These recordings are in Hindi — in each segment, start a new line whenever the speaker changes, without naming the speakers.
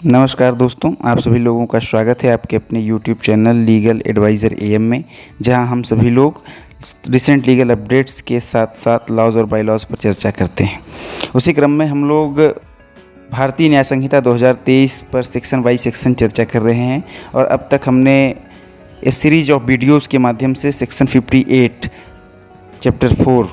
नमस्कार दोस्तों, आप सभी लोगों का स्वागत है आपके अपने YouTube channel legal adviser AM में, जहां हम सभी लोग रिसेंट लीगल अपडेट्स के साथ साथ लॉज और बाय लॉज पर चर्चा करते हैं। उसी क्रम में हम लोग भारतीय न्याय संहिता 2023 पर सेक्शन बाई सेक्शन चर्चा कर रहे हैं और अब तक हमने इस सीरीज ऑफ वीडियोज़ के माध्यम से सेक्शन 58 चैप्टर 4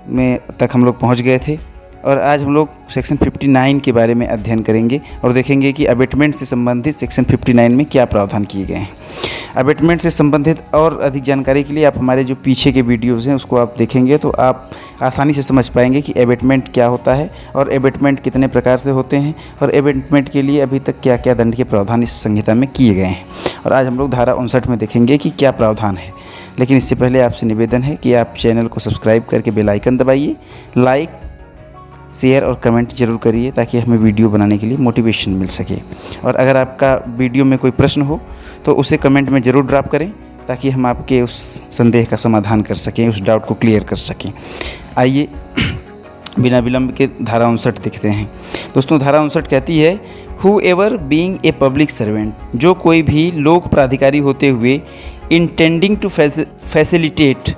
में तक हम लोग पहुँच गए थे और आज हम लोग सेक्शन 59 के बारे में अध्ययन करेंगे और देखेंगे कि अबेटमेंट से संबंधित सेक्शन 59 में क्या प्रावधान किए गए हैं। अबेटमेंट से संबंधित और अधिक जानकारी के लिए आप हमारे जो पीछे के वीडियोज़ हैं उसको आप देखेंगे तो आप आसानी से समझ पाएंगे कि अबेटमेंट क्या होता है और अबेटमेंट कितने प्रकार से होते हैं और अबेटमेंट के लिए अभी तक क्या क्या दंड के प्रावधान इस संहिता में किए गए हैं। और आज हम लोग धारा 59 में देखेंगे कि क्या प्रावधान है। लेकिन इससे पहले आपसे निवेदन है कि आप चैनल को सब्सक्राइब करके बेल आइकन दबाइए, लाइक, शेयर और कमेंट जरूर करिए ताकि हमें वीडियो बनाने के लिए मोटिवेशन मिल सके। और अगर आपका वीडियो में कोई प्रश्न हो तो उसे कमेंट में ज़रूर ड्रॉप करें ताकि हम आपके उस संदेह का समाधान कर सकें, उस डाउट को क्लियर कर सकें। आइए बिना विलंब के धारा 59 देखते हैं। दोस्तों, धारा 59 कहती है, who ever being a public servant, जो कोई भी लोक प्राधिकारी होते हुए इंटेंडिंग टू फैसिलिटेट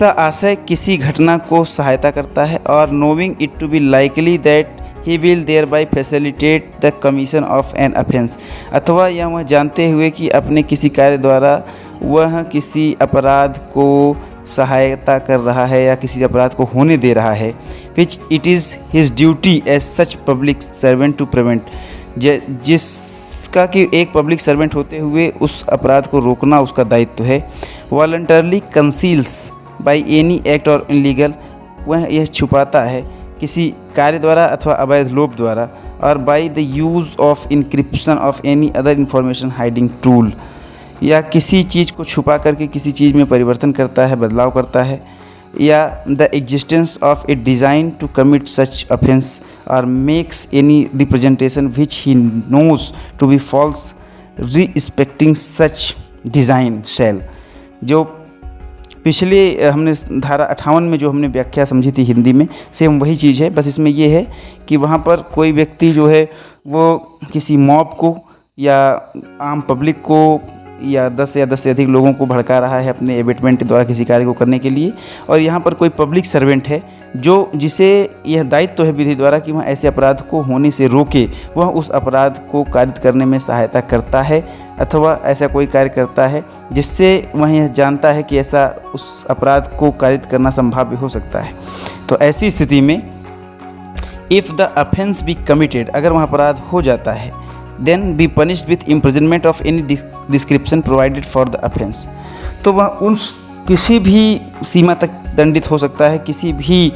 आशय किसी घटना को सहायता करता है और knowing it to be likely that he will thereby facilitate the commission of an offence, अथवा यह वह जानते हुए कि अपने किसी कार्य द्वारा वह किसी अपराध को सहायता कर रहा है या किसी अपराध को होने दे रहा है, which it is his duty as such public servant to prevent, जिसका कि एक पब्लिक सर्वेंट होते हुए उस अपराध को रोकना उसका दायित्व है। Voluntarily conceals by any act और इनलीगल, वह यह छुपाता है किसी कार्य द्वारा अथवा अवैध लोभ द्वारा, और by the use of encryption of any other information hiding tool, या किसी चीज़ को छुपा करके किसी चीज़ में परिवर्तन करता है, बदलाव करता है, या the existence of a design to commit such offence और makes any representation which he knows to be false respecting such design shall. जो पिछले हमने धारा 58 में जो हमने व्याख्या समझी थी हिंदी में, सेम वही चीज़ है, बस इसमें ये है कि वहाँ पर कोई व्यक्ति जो है वो किसी मॉब को या आम पब्लिक को या 10 से अधिक लोगों को भड़का रहा है अपने एबेटमेंट द्वारा किसी कार्य को करने के लिए, और यहाँ पर कोई पब्लिक सर्वेंट है जो जिसे यह दायित्व है विधि द्वारा कि वह ऐसे अपराध को होने से रोके, वह उस अपराध को कारित करने में सहायता करता है अथवा ऐसा कोई कार्य करता है जिससे वह यह जानता है कि ऐसा उस अपराध को कारित करना संभाव्य हो सकता है। तो ऐसी स्थिति में if the offence be committed, अगर वह अपराध हो जाता है, then be punished with imprisonment of any description provided for the offence, तो वह उस किसी भी सीमा तक दंडित हो सकता है, किसी भी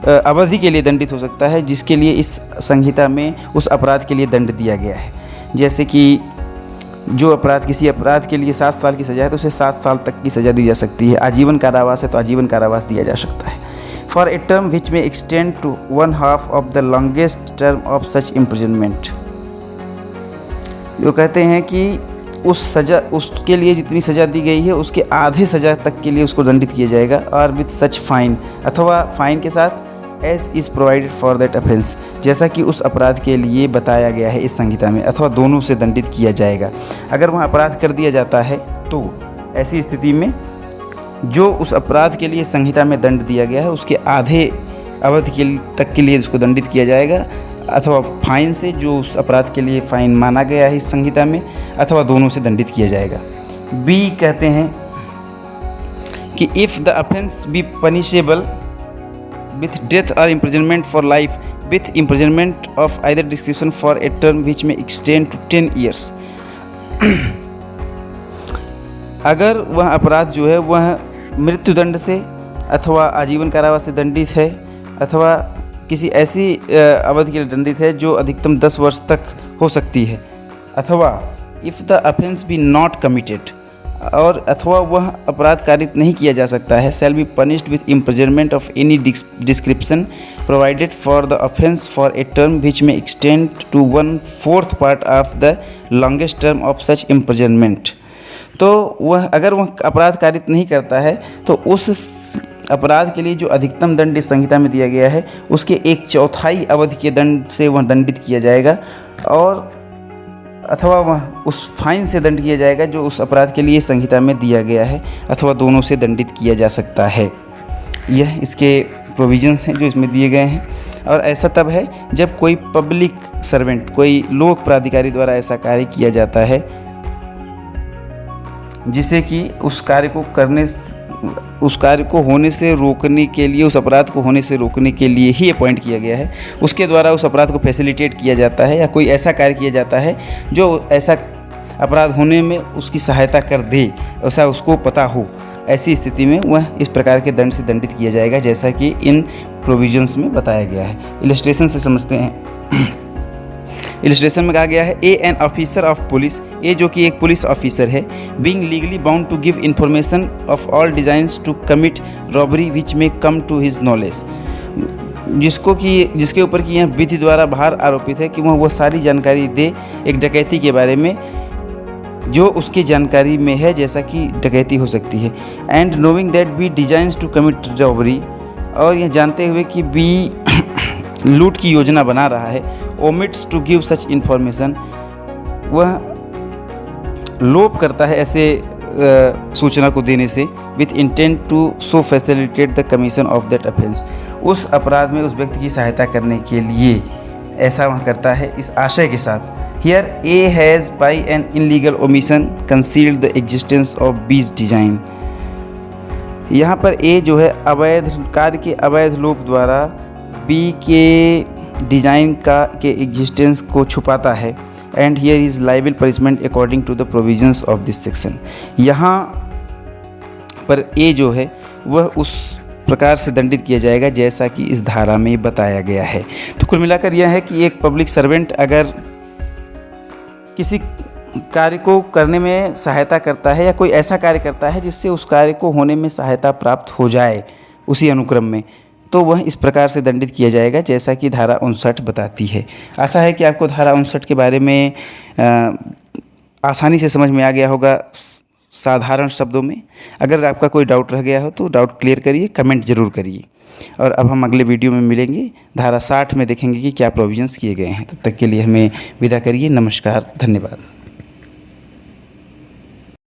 अवधि के लिए दंडित हो सकता है जिसके लिए इस संहिता में उस अपराध के लिए दंड दिया गया है। जैसे कि जो अपराध किसी अपराध के लिए 7 साल की सज़ा है तो उसे 7 साल तक की सज़ा दी जा सकती है। आजीवन कारावास है तो आजीवन कारावास दिया जा सकता है। For a term which may extend to 1/2 of the longest term of such imprisonment, जो कहते हैं कि उस सज़ा उसके लिए जितनी सज़ा दी गई है उसके आधे सज़ा तक के लिए उसको दंडित किया जाएगा, और विथ सच फाइन, अथवा फाइन के साथ as is provided for that offence, जैसा कि उस अपराध के लिए बताया गया है इस संहिता में, अथवा दोनों से दंडित किया जाएगा। अगर वह अपराध कर दिया जाता है तो ऐसी स्थिति में जो उस अपराध के लिए संहिता में दंड दिया गया है उसके आधे अवधि तक के लिए उसको दंडित किया जाएगा, अथवा फाइन से जो उस अपराध के लिए फ़ाइन माना गया है इस संहिता में, अथवा दोनों से दंडित किया जाएगा। बी कहते हैं कि if the offence be punishable with death और imprisonment for life with imprisonment of either description for a term which may extend to 10 years, अगर वह अपराध जो है वह मृत्युदंड से अथवा आजीवन कारावास से दंडित है, अथवा किसी ऐसी अवधि के लिए दंडित है जो अधिकतम 10 वर्ष तक हो सकती है, अथवा if the offence be not committed, और अथवा वह अपराध कारित नहीं किया जा सकता है, shall be punished with imprisonment of any description provided for the offence for a term which may extend to 1/4 part of the longest term of such imprisonment. तो वह अगर वह अपराध कारित नहीं करता है तो उस अपराध के लिए जो अधिकतम दंड इस संहिता में दिया गया है उसके 1/4 अवधि के दंड से वह दंडित किया जाएगा, और अथवा वह उस फाइन से दंड किया जाएगा जो उस अपराध के लिए संहिता में दिया गया है, अथवा दोनों से दंडित किया जा सकता है। यह इसके प्रोविजंस हैं जो इसमें दिए गए हैं। और ऐसा तब है जब कोई पब्लिक सर्वेंट, कोई लोक प्राधिकारी द्वारा ऐसा कार्य किया जाता है जिसे कि उस कार्य को होने से रोकने के लिए, उस अपराध को होने से रोकने के लिए ही अपॉइंट किया गया है, उसके द्वारा उस अपराध को फैसिलिटेट किया जाता है, या कोई ऐसा कार्य किया जाता है जो ऐसा अपराध होने में उसकी सहायता कर दे, ऐसा उसको पता हो। ऐसी स्थिति में वह इस प्रकार के दंड से दंडित किया जाएगा, जैसा कि इन प्रोविजंस में बताया गया है। इलस्ट्रेशन से समझते हैं। इलस्ट्रेशन में कहा गया है, a an officer of police, a जो कि एक पुलिस ऑफिसर है, being legally bound to give information of all designs to commit robbery which may come to his knowledge, जिसके ऊपर कि यह विधि द्वारा भार आरोपित है कि वह सारी जानकारी दे एक डकैती के बारे में जो उसकी जानकारी में है, जैसा कि डकैती हो सकती है। And knowing that B designs to commit robbery, और यह जानते हुए कि बी लूट की योजना बना रहा है, omits to give such information, वह लोप करता है ऐसे सूचना को देने से, with intent to so facilitate the commission of that offence, उस अपराध में उस व्यक्ति की सहायता करने के लिए ऐसा वह करता है इस आशय के साथ। Here A has by an illegal omission concealed the existence of B's design, यहाँ पर ए जो है अवैध कार्य के अवैध लोप द्वारा बी के डिजाइन के एग्जिस्टेंस को छुपाता है। And here is liable punishment according to the provisions of this section, यहाँ पर ए जो है वह उस प्रकार से दंडित किया जाएगा जैसा कि इस धारा में बताया गया है। तो कुल मिलाकर यह है कि एक पब्लिक सर्वेंट अगर किसी कार्य को करने में सहायता करता है, या कोई ऐसा कार्य करता है जिससे उस कार्य को होने में सहायता प्राप्त हो जाए उसी अनुक्रम में, तो वह इस प्रकार से दंडित किया जाएगा जैसा कि धारा 59 बताती है। आशा है कि आपको धारा 59 के बारे में आसानी से समझ में आ गया होगा साधारण शब्दों में। अगर आपका कोई डाउट रह गया हो तो डाउट क्लियर करिए, कमेंट ज़रूर करिए। और अब हम अगले वीडियो में मिलेंगे, धारा 60 में देखेंगे कि क्या प्रोविजंस किए गए हैं। तब तक के लिए हमें विदा करिए। नमस्कार, धन्यवाद।